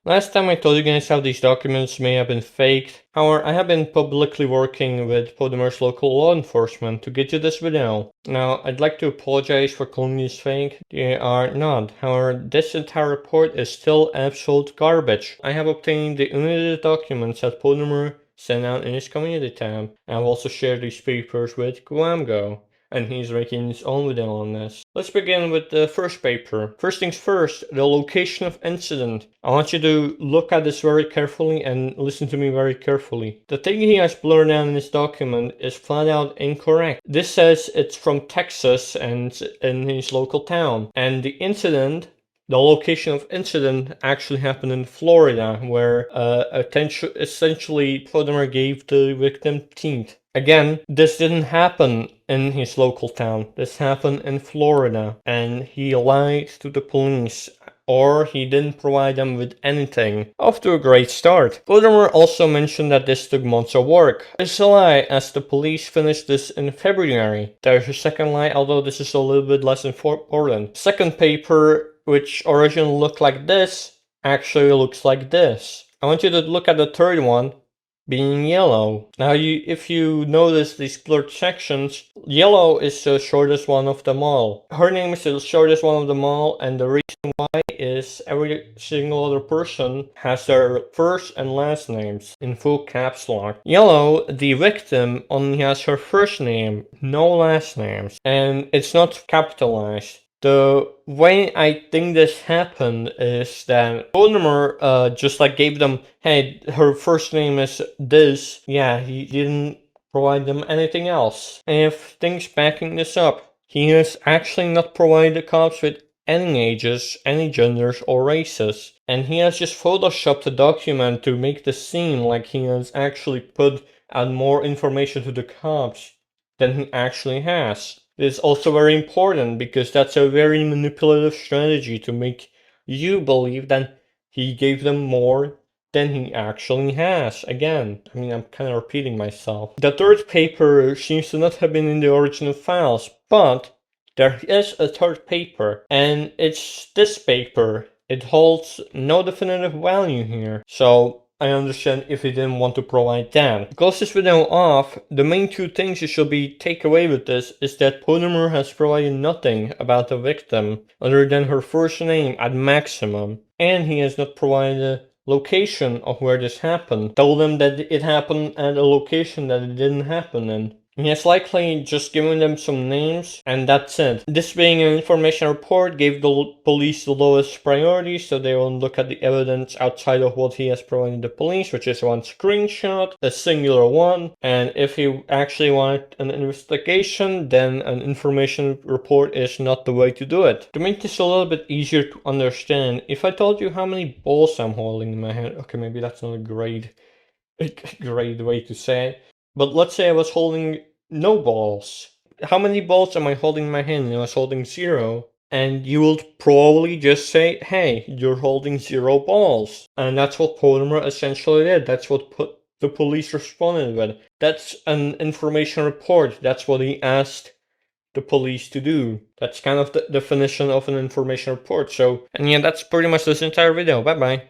Last time I told you guys how these documents may have been faked. However, I have been publicly working with Potemer's local law enforcement to get you this video. Now, I'd like to apologize for calling these fake. They are not. However, this entire report is still absolute garbage. I have obtained the unedited documents that Potemer sent out in his community tab. I've also shared these papers with Guamgo, and he's making his own video on this. Let's begin with the first paper. First things first, the location of incident. I want you to look at this very carefully and listen to me very carefully. The thing he has blurred out in this document is flat out incorrect. This says it's from Texas and in his local town. And the incident, the location of incident actually happened in Florida, where essentially Potemer gave the victim teeth. Again, this didn't happen in his local town. This happened in Florida, and he lied to the police, or he didn't provide them with anything. Off to a great start. Potemer also mentioned that this took months of work. This is a lie, as the police finished this in February. There's a second lie, although this is a little bit less important. Second paper, which originally looked like this, actually looks like this. I want you to look at the third one, being yellow. Now, if you notice these blurred sections, yellow is the shortest one of them all. Her name is the shortest one of them all, and the reason why is every single other person has their first and last names in full caps lock. Yellow, the victim, only has her first name, no last names, and it's not capitalized. The way I think this happened is that Potemer just like gave them, hey, her first name is this. Yeah, he didn't provide them anything else. And if things backing this up, he has actually not provided the cops with any ages, any genders, or races. And he has just photoshopped the document to make this seem like he has actually put out more information to the cops than he actually has. This is also very important because that's a very manipulative strategy to make you believe that he gave them more than he actually has. Again, I mean, I'm kind of repeating myself. The third paper seems to not have been in the original files, but there is a third paper, and it's this paper. It holds no definitive value here, so I understand if he didn't want to provide that. To close this video off, the main two things you should take away with this is that Potemer has provided nothing about the victim other than her first name at maximum, and he has not provided a location of where this happened. Told them that it happened at a location that it didn't happen in. He has likely just given them some names, and that's it. This being an information report gave the police the lowest priority, so they won't look at the evidence outside of what he has provided the police, which is one screenshot, a singular one, and if he actually wanted an investigation, then an information report is not the way to do it. To make this a little bit easier to understand, if I told you how many balls I'm holding in my hand, okay, maybe that's not a great way to say it. But let's say I was holding no balls. How many balls am I holding in my hand? I was holding 0. And you will probably just say, hey, you're holding 0 balls. And that's what Potemer essentially did. That's what the police responded with. That's an information report. That's what he asked the police to do. That's kind of the definition of an information report. So, and yeah, that's pretty much this entire video. Bye bye.